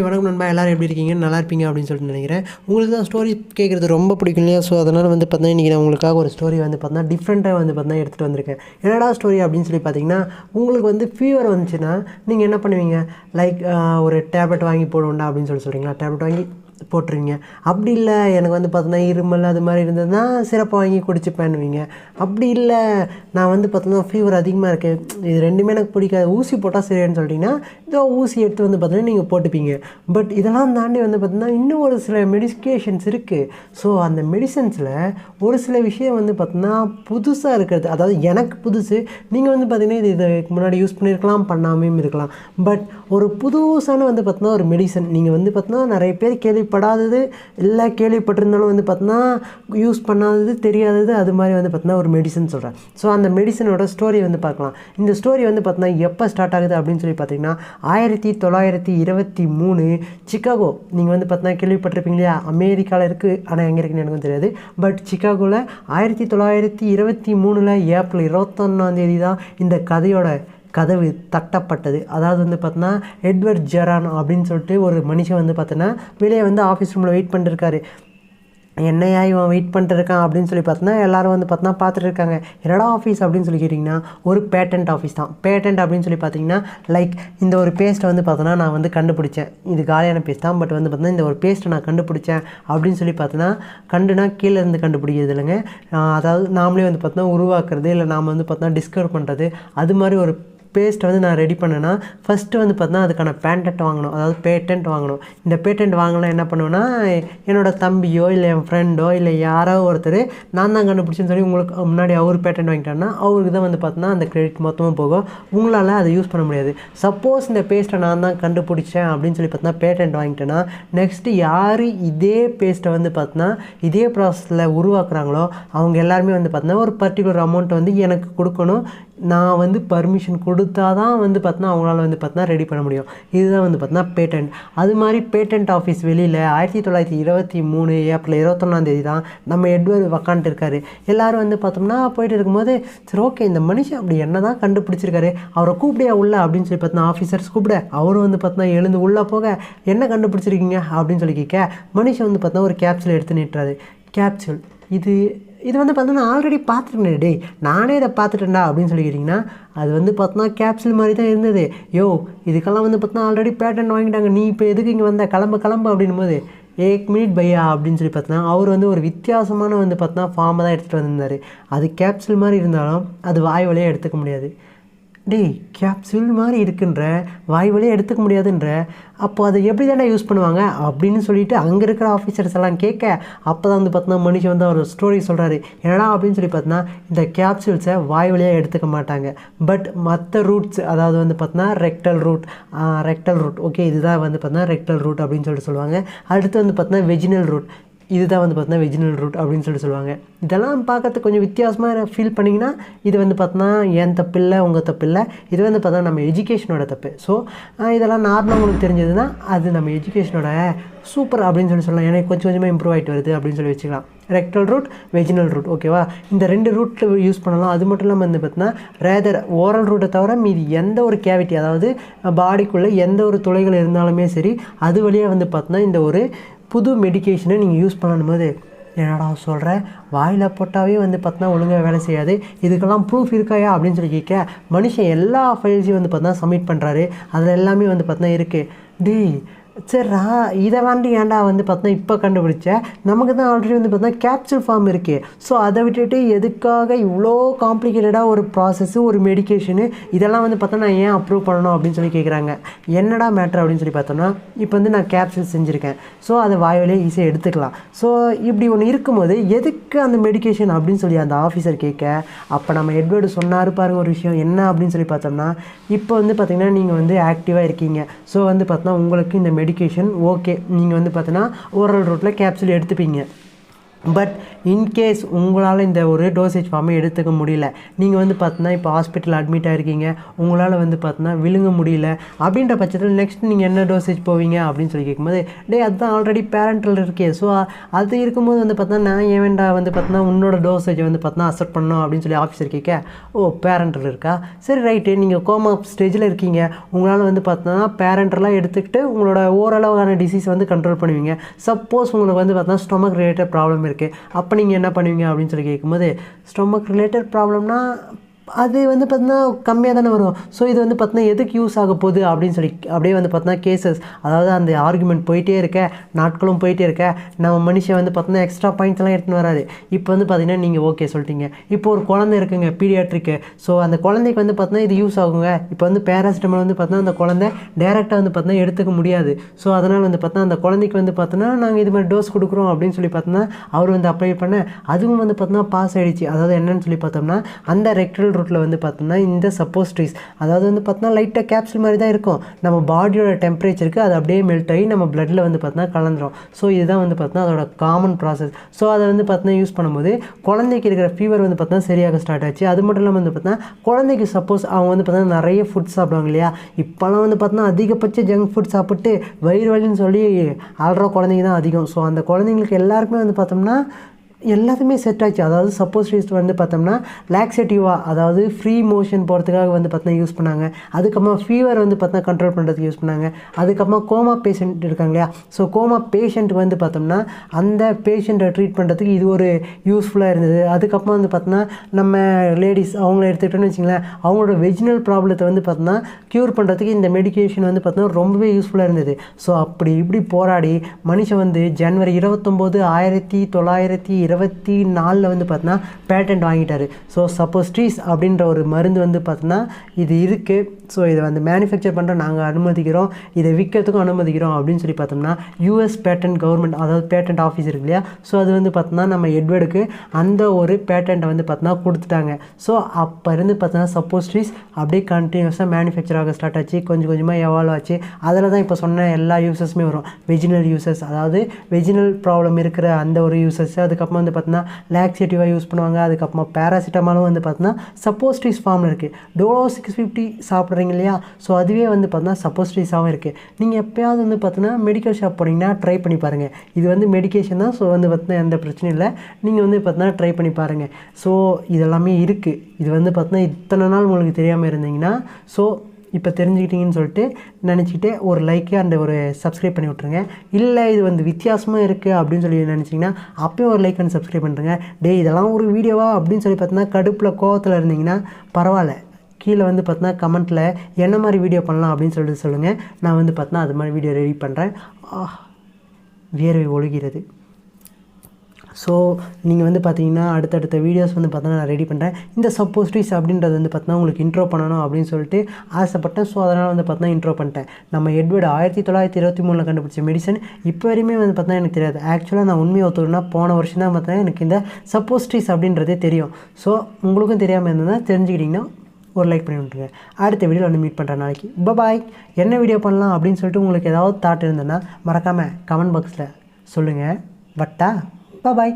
வணக்கம் நண்பா, எல்லாரும் எப்படி இருக்கீங்க? நல்லா இருப்பீங்க அப்படின்னு சொல்லிட்டு நினைக்கிறேன். உங்களுக்கு தான் ஸ்டோரி கேட்குறது ரொம்ப பிடிக்கும் இல்லையா? ஸோ அதனால் பார்த்தீங்கன்னா இன்றைக்கி நான் உங்களுக்காக ஒரு ஸ்டோரி பார்த்தீங்கன்னா டிஃப்ரெண்ட்டாக பார்த்தீங்கன்னா எடுத்துகிட்டு வந்திருக்கேன். என்னடா ஸ்டோரி அப்படின்னு பார்த்தீங்கன்னா, உங்களுக்கு ஃபீவர் வந்துச்சுன்னா நீங்கள் என்ன பண்ணுவீங்க? லைக் ஒரு டேப்லெட் வாங்கி போடுவோண்டா அப்படின்னு சொல்கிறீங்களா? டேப்லெட் வாங்கி போட்டுருவீங்க. அப்படி இல்லை, எனக்கு பார்த்தீங்கன்னா இருமல் அது மாதிரி இருந்ததுன்னா சிரப்பை வாங்கி குடிச்சுப்பேன்னுவீங்க. அப்படி இல்லை, நான் பார்த்தீங்கன்னா ஃபீவர் அதிகமாக இருக்குது, இது ரெண்டுமே எனக்கு பிடிக்காது, ஊசி போட்டால் சரியான்னு சொல்லிட்டிங்கன்னா இதோ ஊசி எடுத்து பார்த்தீங்கன்னா நீங்கள் போட்டுப்பீங்க. பட் இதெல்லாம் தாண்டி பார்த்தீங்கன்னா இன்னும் ஒரு சில மெடிக்கேஷன்ஸ் இருக்குது. ஸோ அந்த மெடிசன்ஸில் ஒரு சில விஷயம் பார்த்தீங்கன்னா புதுசாக இருக்கிறது, அதாவது எனக்கு புதுசு, நீங்கள் பார்த்தீங்கன்னா இதுக்கு முன்னாடி யூஸ் பண்ணியிருக்கலாம், பண்ணாமையும் இருக்கலாம். பட் ஒரு புதுசான பார்த்தீங்கன்னா ஒரு மெடிசன் நீங்கள் பார்த்தீங்கன்னா நிறைய பேர் கேள்விப்படாதது, இல்லை கேள்விப்பட்டிருந்தாலும் பார்த்தீங்கன்னா யூஸ் பண்ணாதது, தெரியாதது, அது மாதிரி பார்த்தீங்கன்னா ஒரு மெடிசன் சொல்கிறேன். ஸோ அந்த மெடிசனோட ஸ்டோரி பார்க்கலாம். இந்த ஸ்டோரி பார்த்தீங்கன்னா எப்போ ஸ்டார்ட் ஆகுது அப்படின்னு பார்த்தீங்கன்னா 1923 சிக்காகோ. நீங்கள் பார்த்தீங்கன்னா கேள்விப்பட்டிருப்பீங்க இல்லையா? அமெரிக்காவில் இருக்குது, ஆனால் எங்கே இருக்குன்னு எனக்கும் தெரியாது. பட் சிக்காகோவில் 1923 ஏப்ரல் 21 தான் இந்த கதவு தட்டப்பட்டது. அதாவது பார்த்தீங்கன்னா எட்வர்ட் ஜெரான் அப்படின்னு சொல்லிட்டு ஒரு மனுஷன் பார்த்தீங்கன்னா வெளியே ஆஃபீஸ் ரூமில் வெயிட் பண்ணிருக்காரு. என்னையா இவன் வெயிட் பண்ணிட்டுருக்கான் அப்படின்னு பார்த்தீங்கன்னா எல்லோரும் பார்த்தீங்கன்னா பார்த்துட்டு இருக்காங்க. என்னடா ஆஃபீஸ் அப்படின்னு கேட்டிங்கன்னா ஒரு பேட்டன்ட் ஆஃபீஸ் தான். பேட்டன்ட் அப்படின்னு பார்த்தீங்கன்னா லைக் இந்த ஒரு பேஸ்ட்டை பார்த்தோன்னா நான் கண்டுபிடிச்சேன், இது காலியான பேஸ்ட் தான், பட் பார்த்தீங்கன்னா இந்த ஒரு பேஸ்ட்டை நான் கண்டுபிடிச்சேன் அப்படின்னு பார்த்தீங்கன்னா கண்டுனா கீழே இருந்து கண்டுபிடிக்கிறது இல்லைங்க. அதாவது நாமளே பார்த்தீங்கன்னா உருவாக்குறது, இல்லை நாம் பார்த்தீங்கன்னா டிஸ்கவர் பண்ணுறது, அது மாதிரி ஒரு பேஸ்ட்டை நான் ரெடி பண்ணேன்னா ஃபஸ்ட்டு பார்த்தீங்கன்னா அதுக்கான பேட்டன்ட் வாங்கணும், அதாவது பேட்டன்ட் வாங்கணும். இந்த பேட்டன்ட் வாங்கலாம் என்ன பண்ணுவேன்னா, என்னோடய தம்பியோ இல்லை என் ஃப்ரெண்டோ இல்லை யாரோ ஒருத்தர் நான் தான் கண்டுபிடிச்சேன்னு சொல்லி உங்களுக்கு முன்னாடி அவர் பேட்டன்ட் வாங்கிட்டாருன்னா அவருக்கு தான் பார்த்தீங்கன்னா அந்த கிரெடிட் மொத்தமாக போகும், உங்களால் அதை யூஸ் பண்ண முடியாது. சப்போஸ் இந்த பேஸ்ட்டை நான் தான் கண்டுபிடிச்சேன் அப்படின்னு பார்த்தீங்கன்னா பேட்டன்ட் வாங்கிட்டேன்னா நெக்ஸ்ட்டு யார் இதே பேஸ்ட்டை பார்த்தீங்கன்னா இதே ப்ராசஸில் உருவாக்குறாங்களோ அவங்க எல்லாருமே பார்த்தீங்கன்னா ஒரு பர்டிகுலர் அமௌண்ட்டை எனக்கு கொடுக்கணும். நான் பர்மிஷன் கொடுத்தா தான் பார்த்தீங்கன்னா அவங்களால பார்த்தீங்கன்னா ரெடி பண்ண முடியும். இதுதான் பார்த்தீங்கன்னா பேட்டன்ட். அது மாதிரி பேட்டன்ட் ஆஃபீஸ் வெளியில் 1923 ஏப்ரல் 21 தான் நம்ம எட்வர்ட் உக்காந்துட்டு இருக்காரு. எல்லோரும் பார்த்தோம்னா போயிட்டு இருக்கும்போது சரி ஓகே, இந்த மனுஷன் அப்படி என்ன தான் கண்டுபிடிச்சிருக்காரு, அவரை கூப்பிடியா உள்ள அப்படின்னு பார்த்தீங்கன்னா ஆஃபீஸர்ஸ் கூப்பிட அவரும் பார்த்தீங்கன்னா எழுந்து உள்ளே போக என்ன கண்டுபிடிச்சிருக்கீங்க அப்படின்னு கேட்க மனுஷன் பார்த்தீங்கன்னா ஒரு கேப்சூல் எடுத்து நிட்டுறாரு. கேப்சூல் இது பார்த்தீங்கன்னா ஆல்ரெடி பார்த்துருக்கேன், டே நானே இதை பார்த்துட்டேன்டா அப்படின்னு கேட்டிங்கன்னா அது பார்த்தீங்கன்னா கேப்சூல் மாதிரி தான் இருந்தது. இதுக்கெல்லாம் பார்த்தீங்கன்னா ஆல்ரெடி பேட்டன்ட் வாங்கிட்டாங்க, நீ இப்போ எதுக்கு இங்கே வந்த, கிளம்பு அப்படின்னும் போது 1 மினிட் பையா அப்படின்னு பார்த்தீங்கன்னா அவர் ஒரு வித்தியாசமான பார்த்தீங்கன்னா ஃபார்மை தான் எடுத்துகிட்டு வந்திருந்தார். அது கேப்சூல் மாதிரி இருந்தாலும் அது வாய் வழியாக எடுத்துக்க முடியாது. டேய் கேப்சூல் மாதிரி இருக்குன்ற, வாய் வழியாக எடுத்துக்க முடியாதுன்ற, அப்போ அதை எப்படி தானே யூஸ் பண்ணுவாங்க அப்படின்னு சொல்லிட்டு அங்கே இருக்கிற ஆஃபீஸர்ஸ் எல்லாம் கேட்க அப்போ தான் பார்த்தீங்கன்னா மனுஷன் அவர் ஸ்டோரி சொல்கிறாரு. என்னடா அப்படின்னு பார்த்தீங்கன்னா இந்த கேப்சூல்ஸை வாய் வழியாக எடுத்துக்க மாட்டாங்க, பட் மற்ற ரூட்ஸ், அதாவது பார்த்தீங்கன்னா ரெக்டல் ரூட் ஓகே, இதுதான் பார்த்தீங்கன்னா ரெக்டல் ரூட் அப்படின்னு சொல்லுவாங்க. அடுத்து பார்த்தீங்கன்னா வெஜினல் ரூட், இதுதான் பார்த்தீங்கன்னா வெஜினல் ரூட் அப்படின்னு சொல்லுவாங்க. இதெல்லாம் பார்க்கறதுக்கு கொஞ்சம் வித்தியாசமாக ஃபீல் பண்ணிங்கன்னா இது பார்த்தீங்கன்னா என் தப்பு இல்லை, உங்கள் தப்பு இல்லை, இது பார்த்தீங்கன்னா நம்ம எஜுகேஷனோட தப்பு. ஸோ இதெல்லாம் நார்மலாக உங்களுக்கு தெரிஞ்சதுன்னா அது நம்ம எஜுகேஷனோட சூப்பர் அப்படின்னு சொல்லலாம். எனக்கு கொஞ்சம் கொஞ்சமாக இம்ப்ரூவ் ஆகிட்டு வருது அப்படின்னு வச்சுக்கலாம். ரெக்டல் ரூட், வெஜினல் ரூட், ஓகேவா? இந்த 2 ரூட்டில் யூஸ் பண்ணலாம். அது மட்டும் இல்லாமல் பார்த்தீங்கன்னா ரேதர் ஓரல் ரூட்டை தவிர மீதி எந்த ஒரு கேவிட்டி, அதாவது பாடிக்குள்ளே எந்த ஒரு துளைகள் இருந்தாலுமே சரி, அது வழியாக பார்த்தீங்கன்னா இந்த ஒரு புது மெடிக்கேஷனை நீங்கள் யூஸ் பண்ணணும் போது என்னடா சொல்கிற, வாயில் போட்டாவே பார்த்தீங்கன்னா ஒழுங்காக வேலை செய்யாது, இதுக்கெல்லாம் ப்ரூஃப் இருக்காயா அப்படின்னு கேட்க மனுஷன் எல்லா ஃபைல்ஸையும் பார்த்தீங்கன்னா சப்மிட் பண்ணுறாரு. அதில் எல்லாமே பார்த்தீங்கன்னா இருக்குது. டேய் சரிடா, இதை ஏன்டா பார்த்தீங்கன்னா இப்போ கண்டுபிடிச்சேன், நமக்கு தான் ஆல்ரெடி பார்த்தீங்கன்னா கேப்சூல் ஃபார்ம் இருக்குது. ஸோ அதை விட்டுட்டு எதுக்காக இவ்வளோ காம்ப்ளிகேட்டடாக ஒரு ப்ராசஸ்ஸு, ஒரு மெடிக்கேஷனு, இதெல்லாம் பார்த்தா நான் ஏன் அப்ரூவ் பண்ணணும் அப்படின்னு கேட்குறாங்க. என்னடா மேட்ரு அப்படின்னு பார்த்தோம்னா இப்போ நான் கேப்சூல் செஞ்சுருக்கேன், ஸோ அதை வாய் வழியாக ஈஸியாக எடுத்துக்கலாம். ஸோ இப்படி ஒன்று இருக்கும்போது எதுக்கு அந்த மெடிக்கேஷன் அப்படின்னு அந்த ஆஃபீஸர் கேட்க அப்போ நம்ம எட்வர்டு சொன்னார் பாருங்க ஒரு விஷயம் என்ன அப்படின்னு பார்த்தோம்னா, இப்போ பார்த்தீங்கன்னா நீங்கள் ஆக்டிவாக இருக்கீங்க. ஸோ பார்த்தீங்கன்னா உங்களுக்கு இந்த மெடிக்கேஷன் ஓகே, நீங்கள் பார்த்தீங்கன்னா ஓரல் ரூட்டில் கேப்சூல் எடுத்துப்பீங்க. பட் இன்கேஸ் உங்களால் இந்த ஒரு டோசேஜ் ஃபார்மை எடுத்துக்க முடியல, நீங்கள் வந்து பார்த்தீங்கன்னா இப்போ ஹாஸ்பிட்டல் அட்மிட் ஆகிருக்கீங்க, உங்களால் வந்து பார்த்தீங்கன்னா விழுங்க முடியல அப்படின்ற பட்சத்தில் நெக்ஸ்ட் நீங்கள் என்ன டோசேஜ் போவீங்க அப்படின்னு சொல்லி கேட்கும்போது, அதுதான் ஆல்ரெடி பேரண்டல் இருக்கே, ஸோ அது இருக்கும்போது வந்து பார்த்தீங்கன்னா நான் ஏன் வேண்டா வந்து பார்த்தீங்கன்னா உன்னோட டோசேஜை வந்து பார்த்தீங்கன்னா அக்செப்ட் பண்ணணும் அப்படின்னு சொல்லி ஆஃபீஸர் கேட்க, ஓ பேரண்டல் இருக்கா, சரி ரைட்டு, நீங்கள் கோமா ஸ்டேஜில் இருக்கீங்க, உங்களால் வந்து பார்த்தீங்கன்னா பேரண்டலாக எடுத்துக்கிட்டு உங்களோட ஓரளவான டிசீஸ் வந்து கண்ட்ரோல் பண்ணுவீங்க. சப்போஸ் உங்களுக்கு வந்து பார்த்தீங்கன்னா ஸ்டொமக் ரிலேட்டட் ப்ராப்ளம் இருக்குது, அப்போ நீங்கள் என்ன பண்ணுவீங்க அப்படின்னு சொல்லி கேட்கும்போது, ஸ்டொமக் ரிலேட்டட் ப்ராப்ளம்னா அது வந்து பார்த்தீங்கன்னா கம்மியாக தானே வரும், ஸோ இது வந்து பார்த்தீங்கன்னா எதுக்கு யூஸ் ஆக போகுது அப்படின்னு சொல்லி அப்படியே வந்து பார்த்தீங்கன்னா கேசஸ், அதாவது அந்த ஆர்குமெண்ட் போயிட்டே இருக்க, நாட்களும் போயிட்டே இருக்க, நம்ம மனுஷன் வந்து பார்த்தீங்கன்னா எக்ஸ்ட்ரா பாயிண்ட்ஸ்லாம் எடுத்துன்னு வராது. இப்போ வந்து பார்த்தீங்கன்னா நீங்கள் ஓகே சொல்லிட்டீங்க, இப்போ ஒரு குழந்தை இருக்குங்க பீடியாட்ரிக்கு, ஸோ அந்த குழந்தைக்கு வந்து பார்த்தீங்கன்னா இது யூஸ் ஆகுங்க, இப்போ வந்து பேராசிட்டமால் வந்து பார்த்தீங்கன்னா அந்த குழந்தை டேரெக்டாக வந்து பார்த்தீங்கன்னா எடுத்துக்க முடியாது, ஸோ அதனால் வந்து பார்த்தீங்கன்னா அந்த குழந்தைக்கு வந்து பார்த்தீங்கன்னா நாங்கள் இது மாதிரி டோஸ் கொடுக்குறோம் அப்படின்னு சொல்லி பார்த்தோன்னா அவர் வந்து அப்ளை பண்ண, அதுவும் வந்து பார்த்தீங்கன்னா பாஸ் ஆகிடுச்சு. அதாவது என்னன்னு சொல்லி பார்த்தோம்னா அந்த ரெக்டல் ரூட்டில் வந்து பார்த்தோம்னா இந்த சப்போஸ்ட்ரிஸ், அதாவது வந்து பார்த்தோன்னா லைட்டாக கேப்சூல் மாதிரி தான் இருக்கும், நம்ம பாடியோட டெம்பரேச்சருக்கு அது அப்படியே மெல்ட் ஆகி நம்ம பிளட்டில் வந்து பார்த்தோன்னா கலந்துரும். ஸோ இதுதான் வந்து பார்த்தோன்னா அதோட காமன் ப்ராசஸ். ஸோ அதை வந்து பார்த்தோன்னா யூஸ் பண்ணும்போது குழந்தைக்கு இருக்கிற ஃபீவர் வந்து பார்த்தோன்னா சரியாக ஸ்டார்ட் ஆச்சு. அது மட்டும் இல்லாமல் வந்து பார்த்தோன்னா குழந்தைக்கு சப்போஸ் அவங்க வந்து பார்த்தோன்னா நிறைய ஃபுட் சாப்பிடுவாங்க இல்லையா, இப்போலாம் வந்து பார்த்தோன்னா அதிகபட்ச ஜங்க் ஃபுட் சாப்பிட்டு வயிறு வலின்னு சொல்லி அல்ற குழந்தைங்க தான் அதிகம். ஸோ அந்த குழந்தைங்களுக்கு எல்லாருக்குமே வந்து பார்த்தோம்னா எல்லாத்துமே செட் ஆச்சு. அதாவது சப்போஸ் வந்து பார்த்தோம்னா லாக்ஸேட்டிவாக, அதாவது ஃப்ரீ மோஷன் போகிறதுக்காக வந்து பார்த்தீங்கன்னா யூஸ் பண்ணாங்க. அதுக்கப்புறமா ஃபீவர் வந்து பார்த்தீங்கன்னா கண்ட்ரோல் பண்ணுறதுக்கு யூஸ் பண்ணாங்க. அதுக்கப்புறமா கோமா பேஷண்ட் இருக்காங்க இல்லையா, ஸோ கோமா பேஷண்ட்டுக்கு வந்து பார்த்தோம்னா அந்த பேஷண்ட்டை ட்ரீட் பண்ணுறதுக்கு இது ஒரு யூஸ்ஃபுல்லாக இருந்தது. அதுக்கப்புறமா வந்து பார்த்தோன்னா நம்ம லேடிஸ் அவங்கள எடுத்துக்கிட்டோன்னு வச்சிங்களேன், அவங்களோட வெஜினல் ப்ராப்ளத்தை வந்து பார்த்தோன்னா க்யூர் பண்ணுறதுக்கு இந்த மெடிக்கேஷன் வந்து பார்த்தோன்னா ரொம்பவே யூஸ்ஃபுல்லாக இருந்தது. ஸோ அப்படி இப்படி போராடி மனுஷன் வந்து ஜனவரி 29, 1924 வந்து பார்த்தோன்னா பேட்டன்ட் வாங்கிட்டார். ஸோ சப்போஸ்ட்ரீஸ் அப்படின்ற ஒரு மருந்து வந்து பார்த்தோன்னா இது இருக்குது, ஸோ இதை வந்து மேனுஃபேக்சர் பண்ணுற நாங்கள் அனுமதிக்கிறோம், இதை விற்கிறதுக்கும் அனுமதிக்கிறோம் அப்படின்னு சொல்லி பார்த்தோம்னா யூஎஸ் பேட்டன்ட் கவர்மெண்ட், அதாவது பேட்டன்ட் ஆஃபீஸ் இருக்கு இல்லையா, ஸோ அது வந்து பார்த்தோன்னா நம்ம எட்வர்டுக்கு அந்த ஒரு பேட்டன்ட்டை வந்து பார்த்தோன்னா கொடுத்துட்டாங்க. ஸோ அப்போ இருந்து பார்த்தோன்னா சப்போஸ்ட்ரீஸ் அப்படியே கண்டினியூஸாக மேனுஃபேக்சர் ஆக ஸ்டார்ட் ஆச்சு, கொஞ்சம் கொஞ்சமாக எவால்வ் ஆச்சு. அதில் தான் இப்போ சொன்ன எல்லா யூசஸுமே வரும். வெஜினல் யூசஸ், அதாவது வெஜினல் ப்ராப்ளம் இருக்கிற அந்த ஒரு யூசஸ், அதுக்கப்புறமா வந்து பார்த்தீங்கன்னா லாக்ஸேட்டிவாக யூஸ் பண்ணுவாங்க. அதுக்கப்புறமா பேராசிட்டமாலும் வந்து பார்த்தீங்கன்னா சப்போஸ்ட்ரீஸ் ஃபார்மில் இருக்குது. டோலோ 650 சாப்பிட்றீங்க இல்லையா, ஸோ அதுவே வந்து பார்த்தீங்கன்னா சப்போஸ்ட்ரீஸாகவும் இருக்குது. நீங்கள் எப்போயாவது வந்து பார்த்தீங்கன்னா மெடிக்கல் ஷாப் போனீங்கன்னா ட்ரை பண்ணி பாருங்கள். இது வந்து மெடிக்கேஷன் தான், ஸோ வந்து பார்த்தீங்கன்னா எந்த பிரச்சனையும் இல்லை, நீங்கள் வந்து பார்த்தீங்கன்னா ட்ரை பண்ணி பாருங்கள். ஸோ இதெல்லாமே இருக்குது. இது வந்து பார்த்தீங்கன்னா இத்தனை நாள் உங்களுக்கு தெரியாமல் இருந்தீங்கன்னா ஸோ இப்போ தெரிஞ்சுக்கிட்டீங்கன்னு சொல்லிட்டு நினச்சிக்கிட்டு ஒரு லைக்கு அண்ட் ஒரு சப்ஸ்கிரைப் பண்ணி விட்ருங்க. இல்லை இது வந்து வித்தியாசமாக இருக்குது அப்படின்னு சொல்லி நினச்சிங்கன்னா அப்போயும் ஒரு லைக் அண்ட் சப்ஸ்கிரைப் பண்ணுறேங்க. இதெல்லாம் ஒரு வீடியோவா அப்படின்னு சொல்லி பார்த்தீங்கன்னா கடுப்பில் கோவத்தில் இருந்தீங்கன்னா பரவாயில்ல, கீழே வந்து பார்த்தீங்கன்னா கமெண்ட்டில் என்ன மாதிரி வீடியோ பண்ணலாம் அப்படின்னு சொல்லிட்டு சொல்லுங்கள். நான் வந்து பார்த்தீங்கன்னா அது மாதிரி வீடியோ ரெடி பண்ணுறேன். வேர்வை ஒழுகிறது. ஸோ நீங்கள் வந்து பார்த்தீங்கன்னா அடுத்தடுத்த வீடியோஸ் வந்து பார்த்தீங்கன்னா நான் ரெடி பண்ணுறேன். இந்த சப்போஸ்ட்ரீஸ் அப்படின்றது வந்து பார்த்தீங்கன்னா உங்களுக்கு இன்ட்ரோ பண்ணணும் அப்படின்னு சொல்லிட்டு ஆசைப்பட்டேன். ஸோ அதனால் வந்து பார்த்தீங்கன்னா இன்ட்ரோ பண்ணிட்டேன். நம்ம எட்வர்டு 1923 கண்டுபிடிச்ச மெடிசன் இப்போ வரையுமே வந்து பார்த்தீங்கன்னா எனக்கு தெரியாது. ஆக்சுவலாக நான் உண்மையை ஒத்துக்கணும்னா போன வருஷம் தான் பார்த்தீங்கன்னா எனக்கு இந்த சப்போஸ்ட்ரீஸ் அப்படின்றதே தெரியும். ஸோ உங்களுக்கும் தெரியாமல் இருந்ததுன்னா தெரிஞ்சுக்கிட்டிங்கன்னா ஒரு லைக் பண்ணி விட்டுருங்க. அடுத்த வீடியோவில் வந்து மீட் பண்ணுறேன் நாளைக்கு. பாய். என்ன வீடியோ பண்ணலாம் அப்படின்னு சொல்லிட்டு உங்களுக்கு ஏதாவது தாட் இருந்ததுன்னா மறக்காமல் கமெண்ட் பாக்ஸில் சொல்லுங்கள். வட்டா. Bye bye.